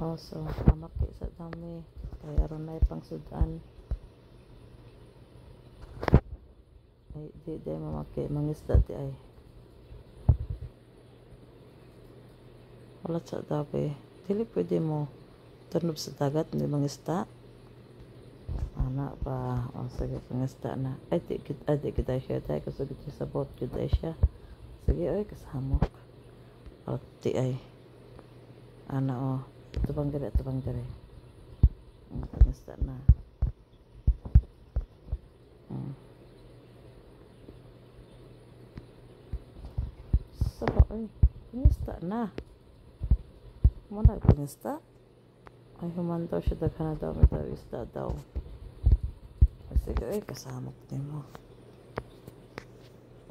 Also amaki sa dami kay aron na pang sudan ay di mamaki mangisda di ay wala sa dami dili pwede mo tunob sa dagat hindi mangisda ana pa o sige pangisda na ay di kita siya tayo kasugit sa boat kita siya sige ay kasamok o di ay ana o tubang dire pangisda na saba ay pangisda na muna pangisda ay human daw siya daghan na daw may daw isda daw sige ay kasamok din mo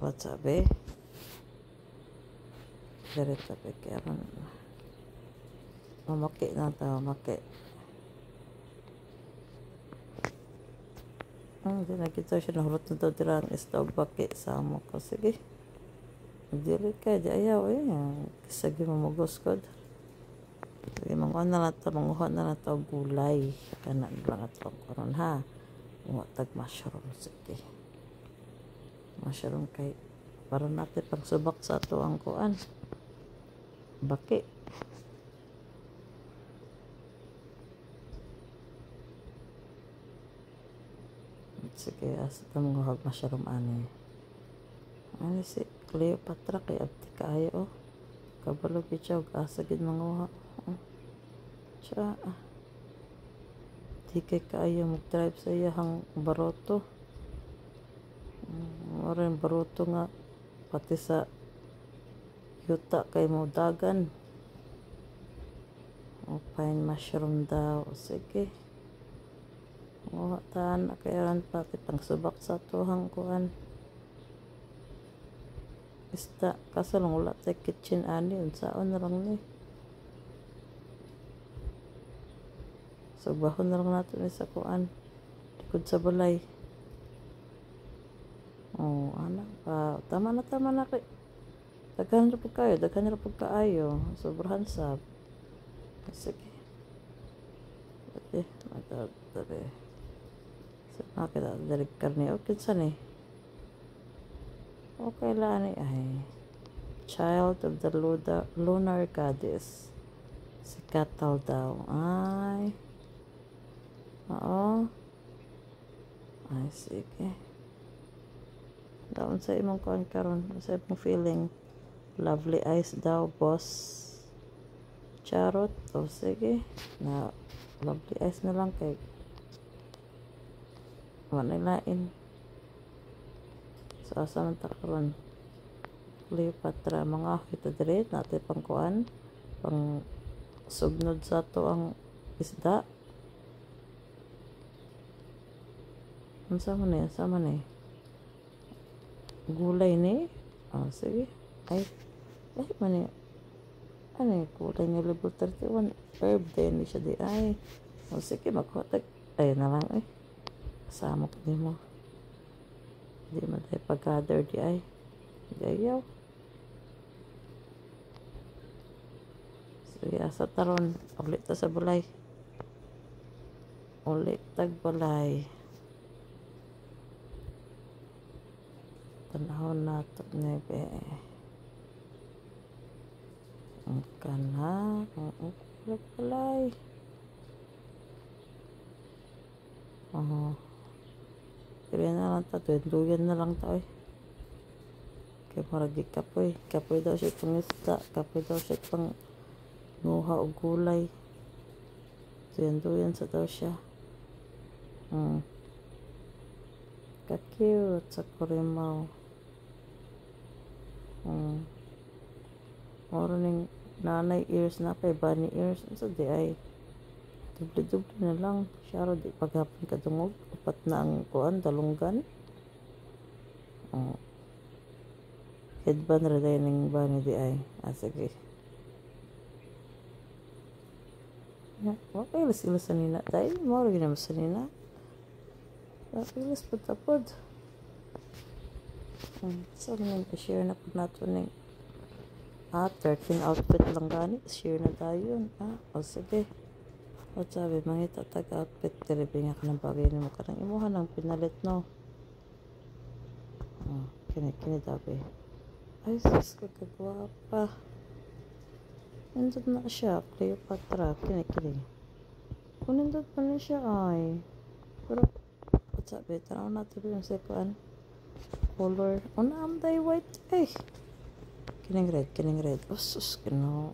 what's up direta pe kaya mamaki na tayo mamaki hindi nakita siya nahulot na daw dirang isda o baki samok ko sige dili ka di ayaw sige mamugos ko sige manguha na lang ito gulay kanan lang ito karon ha tag mushroom sige mushroom kay para natin pang subak sa ato ang kuan baki sige asa ito mga mushroom ani si Cleopatra kay abti kaayo kabalo bityaw asa gid manguha siya di kay kaayo mag-drive sa iyahang baroto oren baroto nga pati sa yuta kay mo dagan fine mushroom daw sige taan kay aran pati pang subak sa tuhang kuan isda kaso lang wala sa kitchen ani unsaon na lang ni so bahon na lang nato ni sa kuan likod sa balay ana pa tama na kay daghan ra pud kaayo sobrahan sab sige matabi sa nakita dari karne okay sa ni okay lang ni ay child of the lunar goddess si Katal daw ay oo ay sige daon sa imong kuan karon sa imong feeling lovely eyes daw boss charot o sige na lovely eyes na lang kay wala lain so asa man ta karon Cleopatra mga kita dire natin pang kuan pang sugnod sa to ang isda sama ni gulay ni sige ay mani ano gulay ni level 31 herb din siya di ay sige magkotag ay na lang kasamok din mo di mo tayo pag-gather di ay di ayaw sige asa taron ulit ta sa balay ulit tag balay tanahon na ito nebe ang kana ang balay kaya na lang ito duyan na lang ito kaya maragi kapoy daw siya pangista kapoy daw siya pang nguha o gulay duyan sa daw siya ka-cute sa kurimaw moro ning nanay ears na pa bunny ears so di ay dubli na lang siya di paghapon kadungog upat na ang kuan dalunggan headband ra day ning bunny di ay sige okay ilas sa nina dahil moro ginam sa nina ilas pod so nang i-share na po nato ning 13 outfit lang gani. Share na tayo yun. O sige. O sabi, mangita tag-outfit. Tiribinga ka ng bagay na mo ka ng imuhan ng pinalit, no? Kini dabi. Ay, sus ka kagwapa. Nandun na siya. Cleopatra. Kini. Kung nandun pa na siya, ay. Pero, o sabi, tanaw natin yung sekuan. Color. Naam day white. Ay. Kining red. Oh, sus, kino.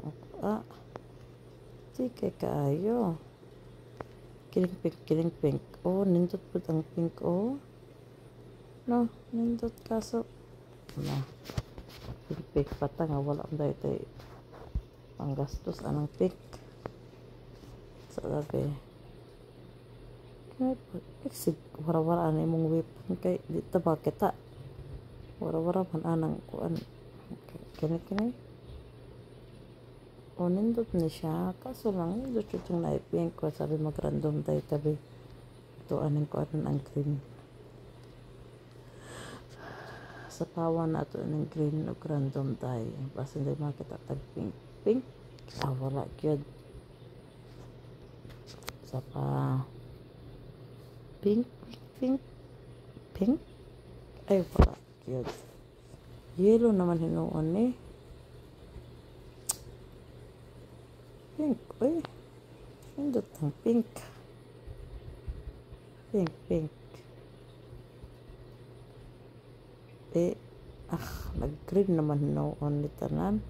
Di kay kaayo. Kining pink. Oh, nindot po ang pink, oh. No, nindot kaso. Pink pata nga, wala ang dahi tayo. Ang gastos, anang pink. Sa labi. Exit, wara-wara na imong weapon kay, dito ba kita? Wara-wara man anang kuan. Kini. O, nindot na siya. Kaso lang, nindot yung naipin ko. Sabi mag-random tayo tabi. Ito, aning ko ang green. Sa pawa na ito ng green o random tayo. Basta hindi makita tag-pink. Pink? Wala. Cute. Sa pa... Pink? Ay, wala. Cute. Yellow naman hinuon eh. Pink. Uy. Hindot ang pink. Pink. Nag-green naman hinuon ni tanan.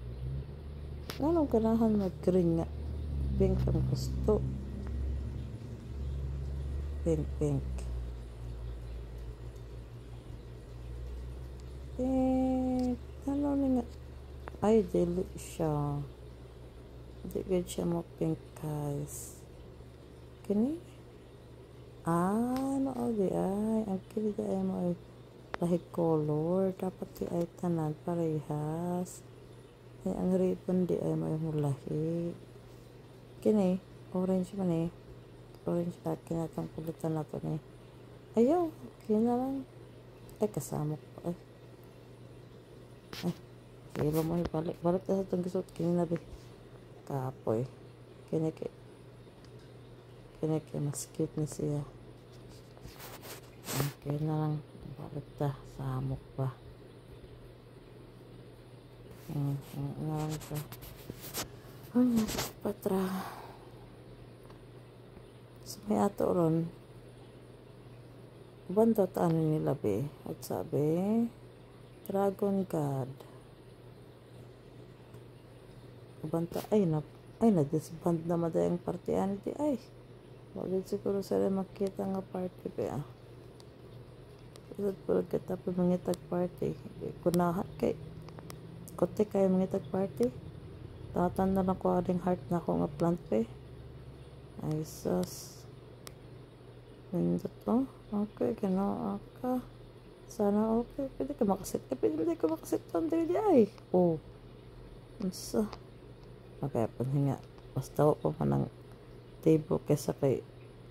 Anong ganahan mag-green nga? Pink ang gusto. Pink. Ano na nga? Ay, dili siya. Hindi siya mo pink, guys. Kini? Ano di ay? Ang kini di ay mo ay lahig color. Dapat di ay tanan parehas. Ay, ang ribbon di ay mo ay mulahi. Kini? Orange man eh. Orange na. Kinatang kulitan na ito eh. Ayaw. Kina lang. Ay, kasama ko. Ay, kilo mo balik na sa itong gisot. Kini na ba? Kapoy. Kini mas cute na siya. Okay na lang. Balik ta. Samok pa. Na lang ito. Patra. So, may ato ron. Bantot ano nila be? At sabi, Dragon God. Banta ay na-disband na madayang partiyan di ay. Wagid siguro sila makita nga party pa. Isod po kita pa mangitag party. Kunahan kay kote kayo mangitag party. Tatan na lang ko ading heart na ko nga plant pa. Ay sus. Nindot to. Okay, kano ka. Sana okay. Pwede ka makasit. Pwede ka makasit to. Hindi ay. Oh. Nasa. Makayapon nga. Basta pa man ang table kesa kay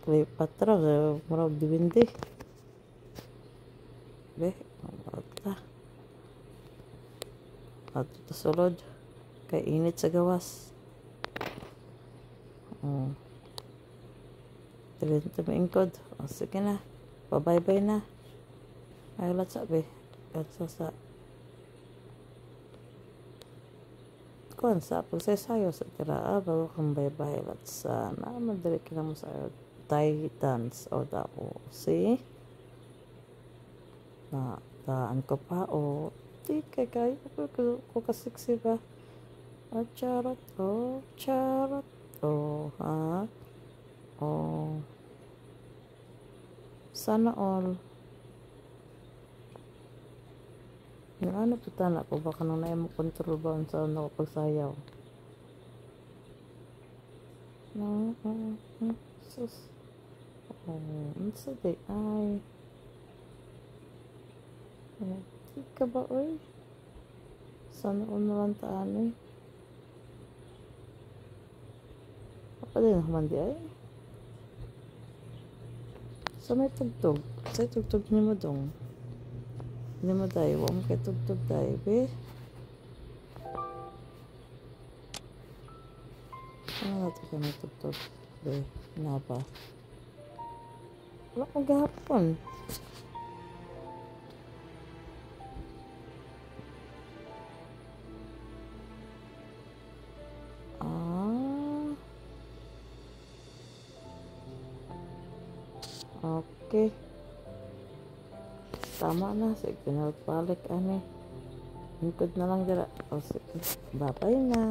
Cleopatra. Marag diwindi. Be. Bata. At ito sulod. Kay init sa gawas. Tilin ito maingkod. Sige na. Bye-bye na. Ay, ulat sabi. At sa kuan sa pagsasayo sa tiraa bago kang bye-bye. At sana madali ka naman sa Titans o dako. See? Daan ko pa o di kay kayo ko kasiksi ba? Charot ha? Sana all. Yung ano po tana ko baka nang na mo control ba sa ano ko pagsayaw. Sus. Unsa day ay. Ika ba oy? Sana all naman taan eh. Apa din naman di ay? So may tugtog. Sa tugtog niyo mo dong. Hindi mo tayo. Huwag mo kayo tugtog tayo, be. Ano natin ka natutog? Be, na ba? Wala ko gahapon. Ah, okay. Tama na. Sige, pinabalik ani. Lingkod na lang dira. O sige. Bye-bye na.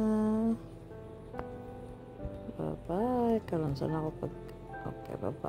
Bye-bye. Kalansan ako pag... Okay, bye-bye.